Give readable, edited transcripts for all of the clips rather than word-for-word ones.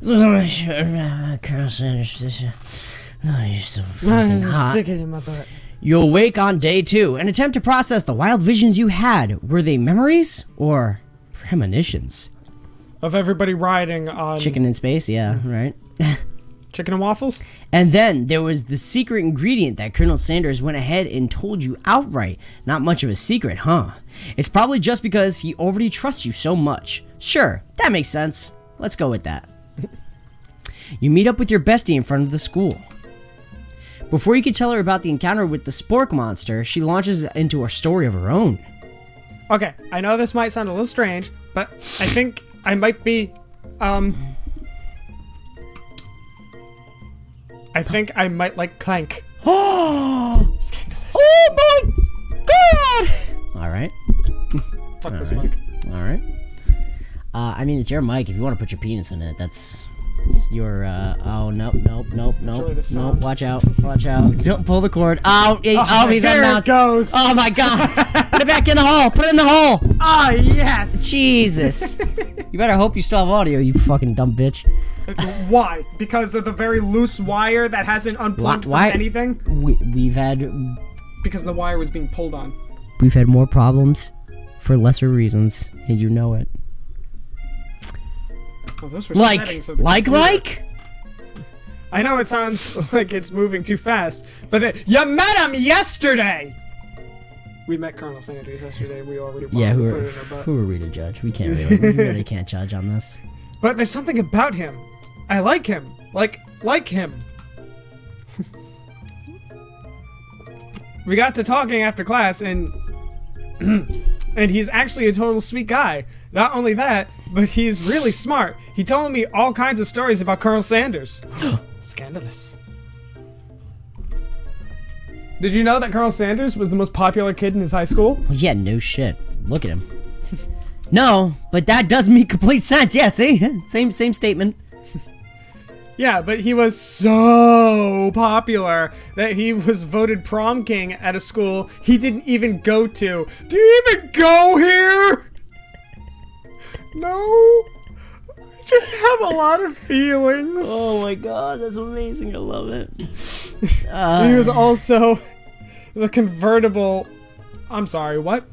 Colonel Sanders, no, you're so fucking hot. Stick it in my butt. You awake on day 2 and attempt to process the wild visions you had. Were they memories or premonitions? Of everybody riding on... Chicken in space, yeah, right. Chicken and waffles? And then there was the secret ingredient that Colonel Sanders went ahead and told you outright. Not much of a secret, huh? It's probably just because he already trusts you so much. Sure, that makes sense. Let's go with that. You meet up with your bestie in front of the school. Before you can tell her about the encounter with the spork monster, she launches into a story of her own. Okay, I know this might sound a little strange, but I think I might be, I think I might like Clank. Oh! Scandalous. Oh my god! Alright. Fuck this mic. Alright. I mean, it's your mic. If you want to put your penis in it, that's your, oh, nope. Watch out. Don't pull the cord. He's there unmounted. it goes. Oh my god. Put it back in the hole. Put it in the hole. Ah, yes. Jesus. You better hope you still have audio, you fucking dumb bitch. Why? Because of the very loose wire that hasn't unplugged from anything? We've had... Because the wire was being pulled on. We've had more problems for lesser reasons, and you know it. Oh, those were settings of the computer. I know it sounds like it's moving too fast, but you met him yesterday! We met Colonel Sanders yesterday. We already put it in our butt. Who are we to judge? We can't we really can't judge on this. But there's something about him. I like him. Like him. We got to talking after class, and and he's actually a total sweet guy. Not only that, but he's really smart. He told me all kinds of stories about Colonel Sanders. Scandalous. Did you know that Colonel Sanders was the most popular kid in his high school? Well, yeah, no shit. Look at him. No, but that does make complete sense. Yeah, see? Same statement. Yeah, but he was so popular that he was voted prom king at a school he didn't even go to. Do you even go here? No. I just have a lot of feelings. Oh my god, that's amazing. I love it. He was also the convertible... I'm sorry, what?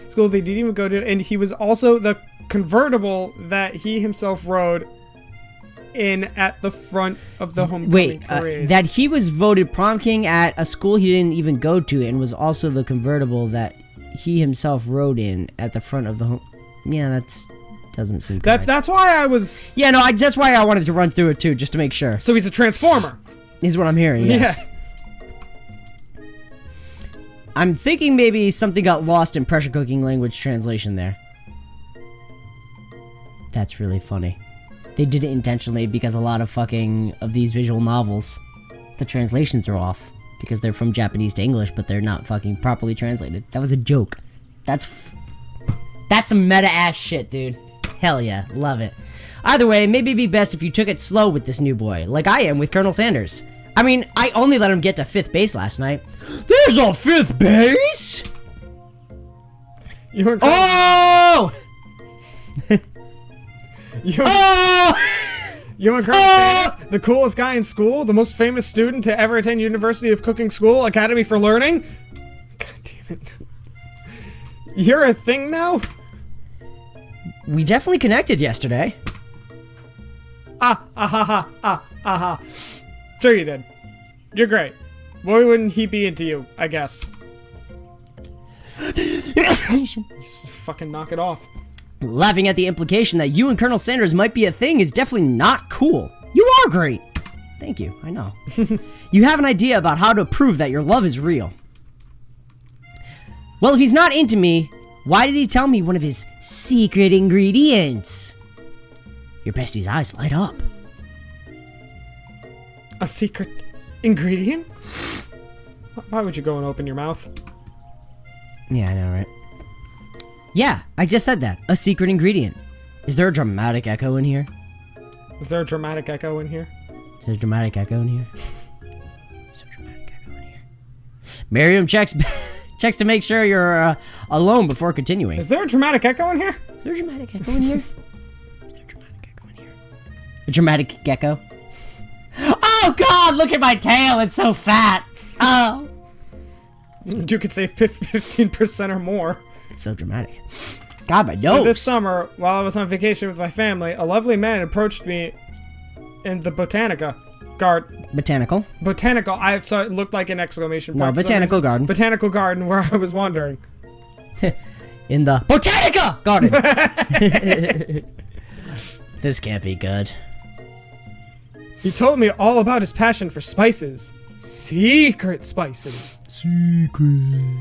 School they didn't even go to, and he was also the convertible that he himself rode in at the front of the homecoming parade. That he was voted prom king at a school he didn't even go to, and was also the convertible that he himself rode in at the front of the home. Yeah, that's doesn't seem correct. That's why I was. Yeah, no, that's why I wanted to run through it too, just to make sure. So he's a transformer. Is what I'm hearing. Yes. Yeah. I'm thinking maybe something got lost in pressure cooking language translation there. That's really funny. They did it intentionally because a lot of these visual novels, the translations are off because they're from Japanese to English, but they're not fucking properly translated. That was a joke. That's some meta ass shit, dude. Hell yeah, love it. Either way, maybe it'd be best if you took it slow with this new boy, like I am with Colonel Sanders. I mean, I only let him get to 5th base last night. There's a 5th base? You were You and Colonel Sanders, the coolest guy in school, the most famous student to ever attend University of Cooking School, Academy for Learning. God damn it. You're a thing now? We definitely connected yesterday. Sure you did. You're great. Why wouldn't he be into you, I guess? Just fucking knock it off. Laughing at the implication that you and Colonel Sanders might be a thing is definitely not cool. You are great. Thank you, I know. You have an idea about how to prove that your love is real. Well, if he's not into me, why did he tell me one of his secret ingredients? Your bestie's eyes light up. A secret ingredient? Why would you go and open your mouth? Yeah, I know, right? Yeah, I just said that. A secret ingredient. Is there a dramatic echo in here? Is there a dramatic echo in here? Is there a dramatic echo in here? Is there a dramatic echo in here? Miriam checks to make sure you're alone before continuing. Is there a dramatic echo in here? Is there a dramatic echo in here? Is there a dramatic echo in here? A dramatic gecko. Oh God, look at my tail, it's so fat. Oh. You could save 15% or more. It's so dramatic. God, my nose. So this summer, while I was on vacation with my family, a lovely man approached me in the Botanical. I saw it looked like an exclamation point. No, botanical garden. Botanical garden, where I was wandering. In the Botanica garden. This can't be good. He told me all about his passion for spices. Secret spices. Secret.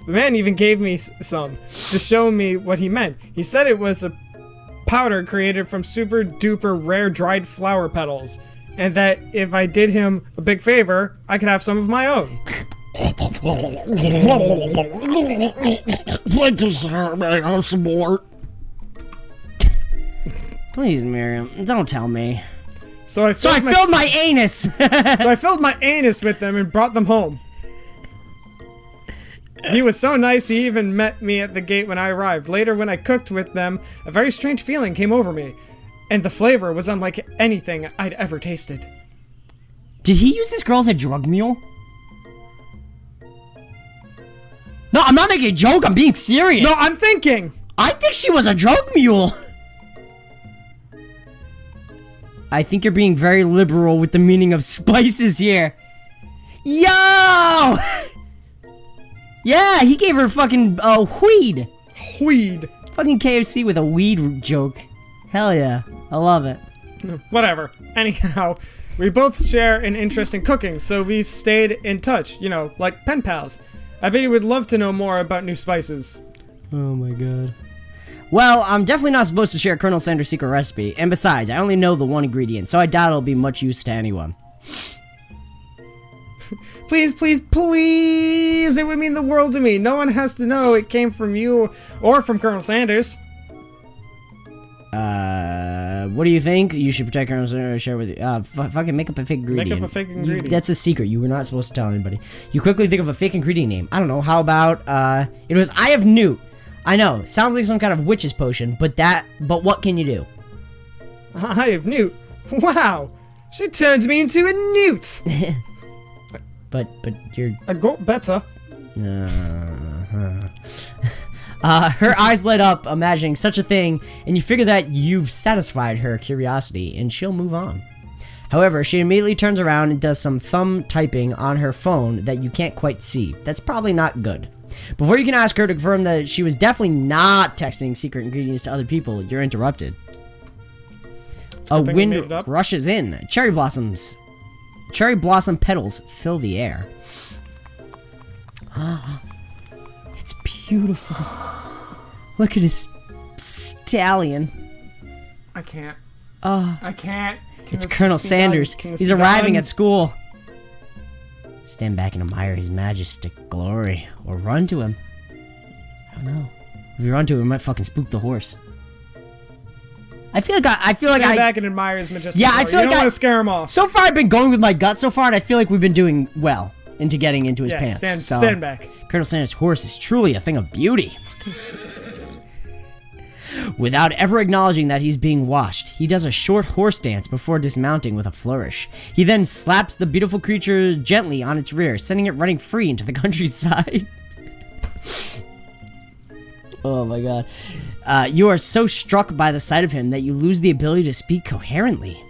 The man even gave me some to show me what he meant. He said it was a powder created from super duper rare dried flower petals, and that if I did him a big favor, I could have some of my own. Please, Miriam, don't tell me. So I filled my anus. So I filled my anus with them and brought them home. He was so nice, he even met me at the gate when I arrived. Later, when I cooked with them, a very strange feeling came over me, and the flavor was unlike anything I'd ever tasted. Did he use this girl as a drug mule? No, I'm not making a joke, I'm being serious. No, I'm thinking! I think she was a drug mule. I think you're being very liberal with the meaning of spices here. Yo! Yeah, he gave her fucking weed. Weed. Fucking KFC with a weed joke. Hell yeah. I love it. Whatever. Anyhow, we both share an interest in cooking, so we've stayed in touch, you know, like pen pals. I bet you would love to know more about new spices. Oh my god. Well, I'm definitely not supposed to share Colonel Sanders' secret recipe, and besides, I only know the one ingredient, so I doubt it'll be much use to anyone. Please, please, please! It would mean the world to me. No one has to know it came from you or from Colonel Sanders. What do you think? You should protect Colonel Sanders, share with you. Fucking make up a fake ingredient. Make up a fake ingredient. That's a secret. You were not supposed to tell anybody. You quickly think of a fake ingredient name. I don't know. How about, it was Eye of Newt. I know. Sounds like some kind of witch's potion, but what can you do? Eye of Newt? Wow! She turned me into a newt! But you're... I got better. Her eyes light up, imagining such a thing, and you figure that you've satisfied her curiosity, and she'll move on. However, she immediately turns around and does some thumb typing on her phone that you can't quite see. That's probably not good. Before you can ask her to confirm that she was definitely not texting secret ingredients to other people, you're interrupted. A wind rushes in. Cherry blossom petals fill the air. It's beautiful. Look at his stallion. I can't. Oh, I can't. it's Colonel Sanders. He's arriving at school. Stand back and admire his majestic glory, or run to him. I don't know. If you run to him, it might fucking spook the horse. I feel like Stand back and admire his majestic glory. I feel you like don't want to scare him off. So far, I've been going with my gut so far, and I feel like we've been doing well into getting into his pants. Stand back. Colonel Sanders' horse is truly a thing of beauty. Without ever acknowledging that he's being watched, he does a short horse dance before dismounting with a flourish. He then slaps the beautiful creature gently on its rear, sending it running free into the countryside. Oh my god. You are so struck by the sight of him that you lose the ability to speak coherently.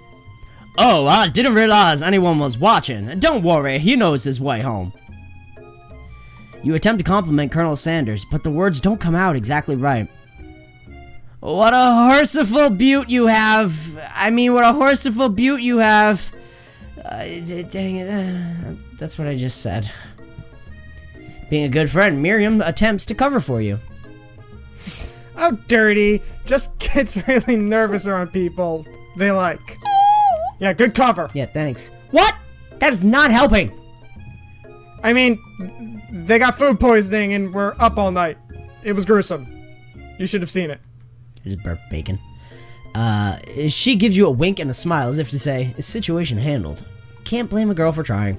Oh, I didn't realize anyone was watching. Don't worry, he knows his way home. You attempt to compliment Colonel Sanders, but the words don't come out exactly right. What a horseful beaut you have. I mean, what a horseful beaut you have. Dang it. That's what I just said. Being a good friend, Miriam attempts to cover for you. Oh, dirty. Just gets really nervous around people they like. Yeah, good cover. Yeah, thanks. What? That is not helping. I mean, they got food poisoning and were up all night. It was gruesome. You should have seen it. Just burp bacon. She gives you a wink and a smile as if to say, situation handled. Can't blame a girl for trying.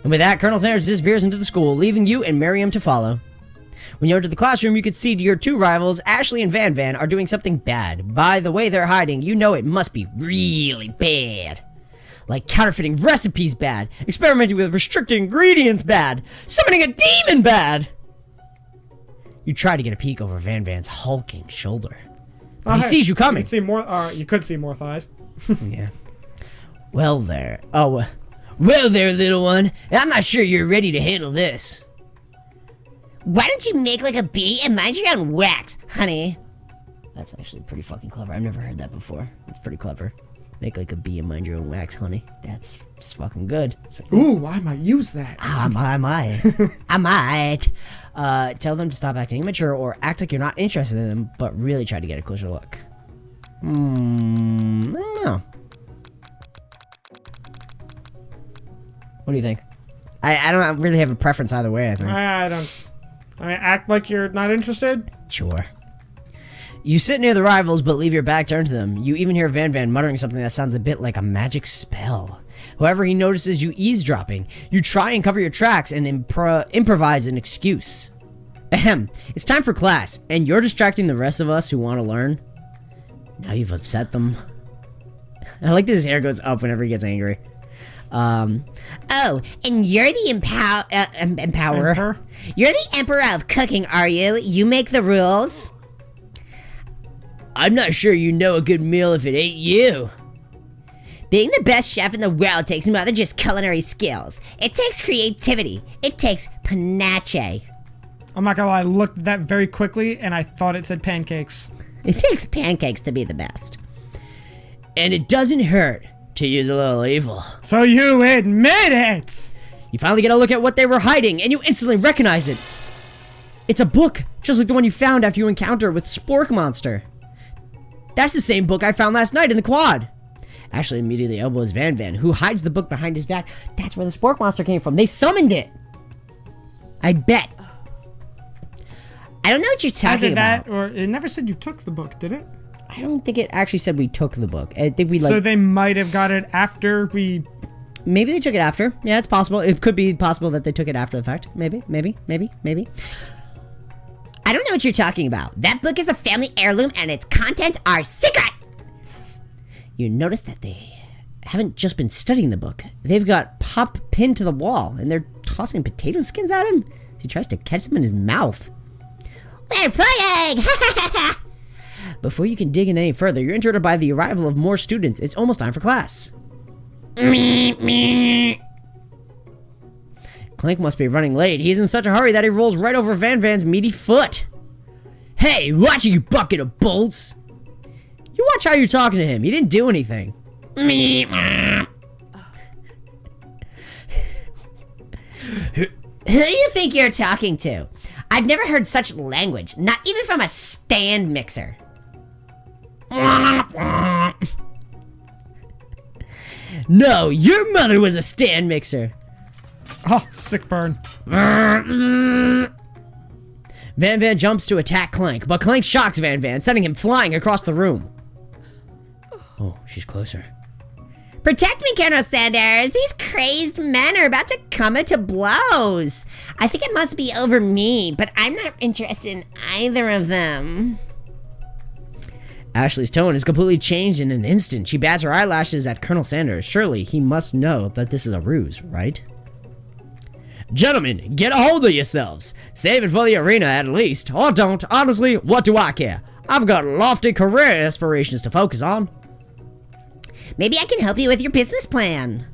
And with that, Colonel Sanders disappears into the school, leaving you and Miriam to follow. When you enter the classroom, you can see your two rivals, Ashley and Van Van, are doing something bad. By the way they're hiding, you know it must be really bad. Like counterfeiting recipes bad, experimenting with restricted ingredients bad, summoning a demon bad. You try to get a peek over Van Van's hulking shoulder. But he sees you coming. You could see more thighs. Yeah. Well there. Oh, well there, little one. I'm not sure you're ready to handle this. Why don't you make like a bee and mind your own wax, honey? That's actually pretty fucking clever. I've never heard that before. It's pretty clever. Make like a bee and mind your own wax, honey. That's fucking good. Ooh, I might use that. I might. I might. Tell them to stop acting immature or act like you're not interested in them, but really try to get a closer look. I don't know. What do you think? I don't really have a preference either way, I think. I mean, act like you're not interested? Sure. You sit near the rivals, but leave your back turned to them. You even hear Van Van muttering something that sounds a bit like a magic spell. However, he notices you eavesdropping. You try and cover your tracks and improvise an excuse. Ahem. It's time for class, and you're distracting the rest of us who want to learn. Now you've upset them. I like that his hair goes up whenever he gets angry. Oh, and you're the empowerer. Emperor? You're the emperor of cooking, are you? You make the rules? I'm not sure you know a good meal if it ain't you. Being the best chef in the world takes more than just culinary skills. It takes creativity. It takes panache. I'm not gonna lie, I looked at that very quickly and I thought it said pancakes. It takes pancakes to be the best. And it doesn't hurt to use a little evil. So you admit it! You finally get a look at what they were hiding, and you instantly recognize it. It's a book, just like the one you found after you encounter with Spork Monster. That's the same book I found last night in the quad. Ashley immediately elbows Van Van, who hides the book behind his back. That's where the Spork Monster came from. They summoned it. I bet. I don't know what you're talking about. Or it never said you took the book, did it? I don't think it actually said we took the book. I think we So they might have got it after we... Maybe they took it after. Yeah, it's possible. It could be possible that they took it after the fact. Maybe. I don't know what you're talking about. That book is a family heirloom and its contents are secret! You notice that they haven't just been studying the book. They've got Pop pinned to the wall, and they're tossing potato skins at him as he tries to catch them in his mouth. We're playing! Before you can dig in any further, you're interrupted by the arrival of more students. It's almost time for class. Clank must be running late. He's in such a hurry that he rolls right over Van Van's meaty foot. Hey, watch you bucket of bolts! You watch how you're talking to him. He didn't do anything. Who do you think you're talking to? I've never heard such language, not even from a stand mixer. No, your mother was a stand mixer. Oh, sick burn. Van Van jumps to attack Clank, but Clank shocks Van Van, sending him flying across the room. Oh, she's closer. Protect me, Colonel Sanders. These crazed men are about to come into blows. I think it must be over me, but I'm not interested in either of them. Ashley's tone is completely changed in an instant. She bats her eyelashes at Colonel Sanders. Surely he must know that this is a ruse, right? Gentlemen, get a hold of yourselves. Save it for the arena at least. Or don't. Honestly, what do I care? I've got lofty career aspirations to focus on. Maybe I can help you with your business plan.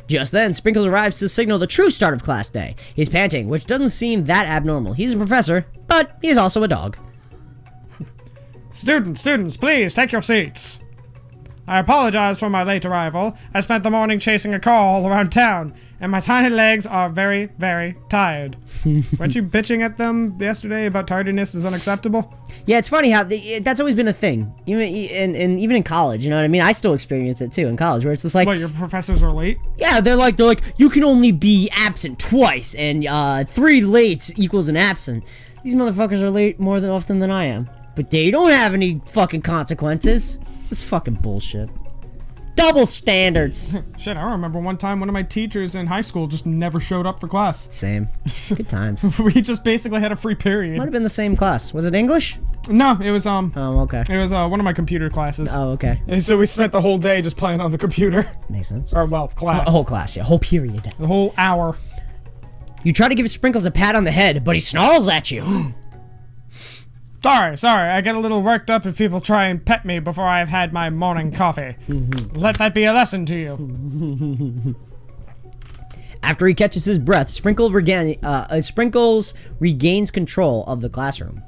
Just then, Sprinkles arrives to signal the true start of class day. He's panting, which doesn't seem that abnormal. He's a professor, but he's also a dog. Students, please take your seats. I apologize for my late arrival. I spent the morning chasing a car all around town, and my tiny legs are very, very tired. Weren't you bitching at them yesterday about tardiness is unacceptable? Yeah, it's funny how that's always been a thing. Even in college, you know what I mean? I still experience it too in college, where it's just like... What, your professors are late? Yeah, they're like, you can only be absent twice, and 3 lates equals an absent. These motherfuckers are late more than often than I am. But they don't have any fucking consequences. This fucking bullshit. Double standards. Shit, I remember one time one of my teachers in high school just never showed up for class. Same. Good times. We just basically had a free period. Might have been the same class. Was it English? No, it was Oh, okay. it was one of my computer classes. Oh, okay. And so we spent the whole day just playing on the computer. Makes sense. Or well, class. A whole class, yeah. Whole period. The whole hour. You try to give Sprinkles a pat on the head, but he snarls at you. Sorry, I get a little worked up if people try and pet me before I've had my morning coffee. Let that be a lesson to you. After he catches his breath, Sprinkles regains control of the classroom.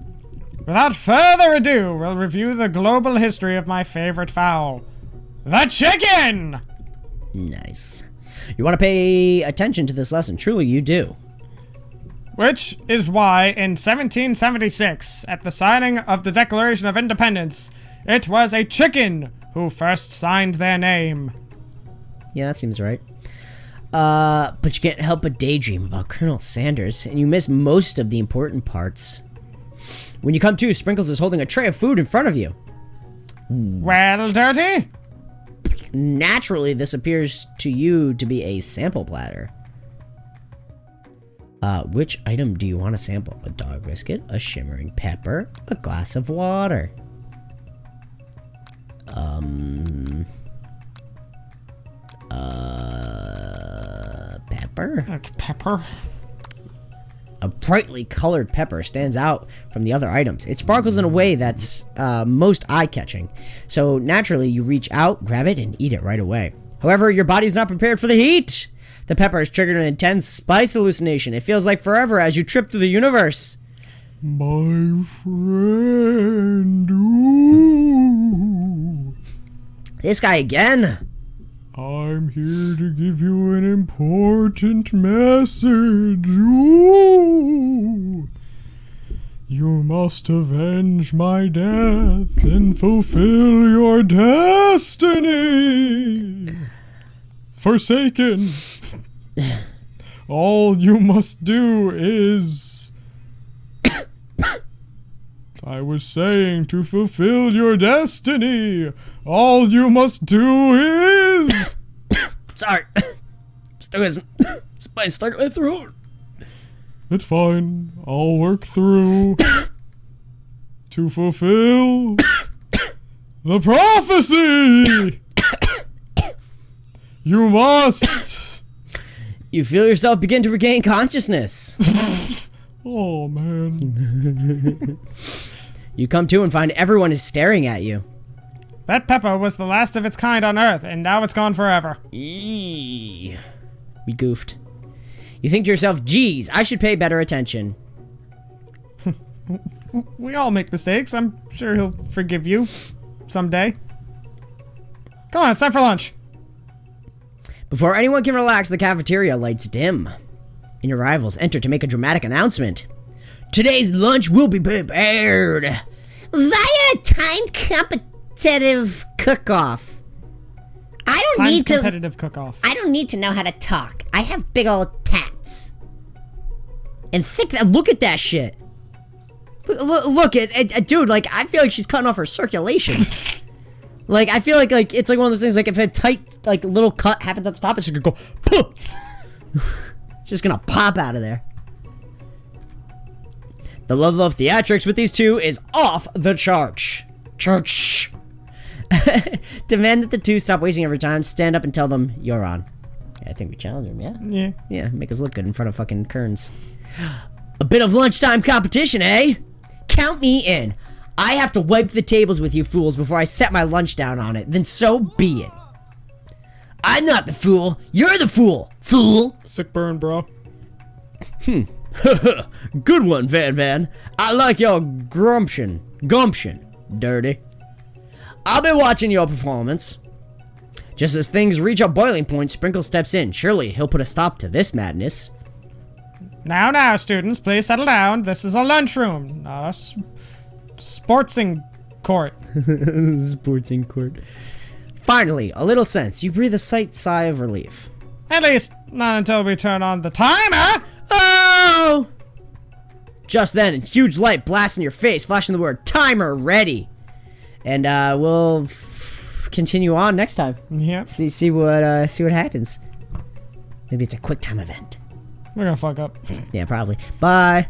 Without further ado, we'll review the global history of my favorite fowl, the chicken! Nice. You want to pay attention to this lesson. Truly, you do. Which is why, in 1776, at the signing of the Declaration of Independence, it was a chicken who first signed their name. Yeah, that seems right. But you can't help but daydream about Colonel Sanders, and you miss most of the important parts. When you come to, Sprinkles is holding a tray of food in front of you. Well, Dirty? Naturally, this appears to you to be a sample platter. Which item do you want to sample? A dog biscuit, a shimmering pepper, a glass of water. Pepper? Pepper? A brightly colored pepper stands out from the other items. It sparkles in a way that's most eye-catching. So naturally, you reach out, grab it, and eat it right away. However, your body's not prepared for the heat. The pepper has triggered an intense spice hallucination. It feels like forever as you trip through the universe. My friend, ooh. This guy again. I'm here to give you an important message. Ooh. You must avenge my death and fulfill your destiny. Forsaken. All you must do is... I was saying, to fulfill your destiny, all you must do is... Sorry. Spice stuck in my throat. It's fine. I'll work through to fulfill the prophecy. You must. You feel yourself begin to regain consciousness. Oh, man. You come to and find everyone is staring at you. That pepper was the last of its kind on Earth, and now it's gone forever. Eee. We goofed. You think to yourself, geez, I should pay better attention. We all make mistakes. I'm sure he'll forgive you someday. Come on, it's time for lunch. Before anyone can relax, the cafeteria lights dim. And your rivals enter to make a dramatic announcement. Today's lunch will be prepared via a timed competitive cook-off. I don't need to competitive cook-off. I don't need to know how to talk. I have big old tats. And thick. Look at that shit. Look at dude. Like, I feel like she's cutting off her circulation. Like, I feel like it's like one of those things. Like, if a tight little cut happens at the top, it's just gonna go. Poof! Just gonna pop out of there. The level of theatrics with these two is off the charts. Church. Demand that the two stop wasting every time, stand up and tell them you're on. Yeah, I think we challenge them, yeah? Yeah. Yeah, make us look good in front of fucking Kearns. A bit of lunchtime competition, eh? Count me in. I have to wipe the tables with you fools before I set my lunch down on it. Then so be it. I'm not the fool. You're the fool. Fool. Sick burn, bro. Good one, Van. I like your gumption, Dirty. I'll be watching your performance. Just as things reach a boiling point, Sprinkle steps in. Surely he'll put a stop to this madness. Now, students, please settle down. This is a lunchroom, not a sportsing court. Sportsing court. Finally, a little sense. You breathe a sigh of relief. At least, not until we turn on the timer. Oh! Just then, a huge light blasts in your face, flashing the word timer ready. And, we'll continue on next time. Yeah. See what happens. Maybe it's a quick time event. We're gonna fuck up. Yeah, probably. Bye.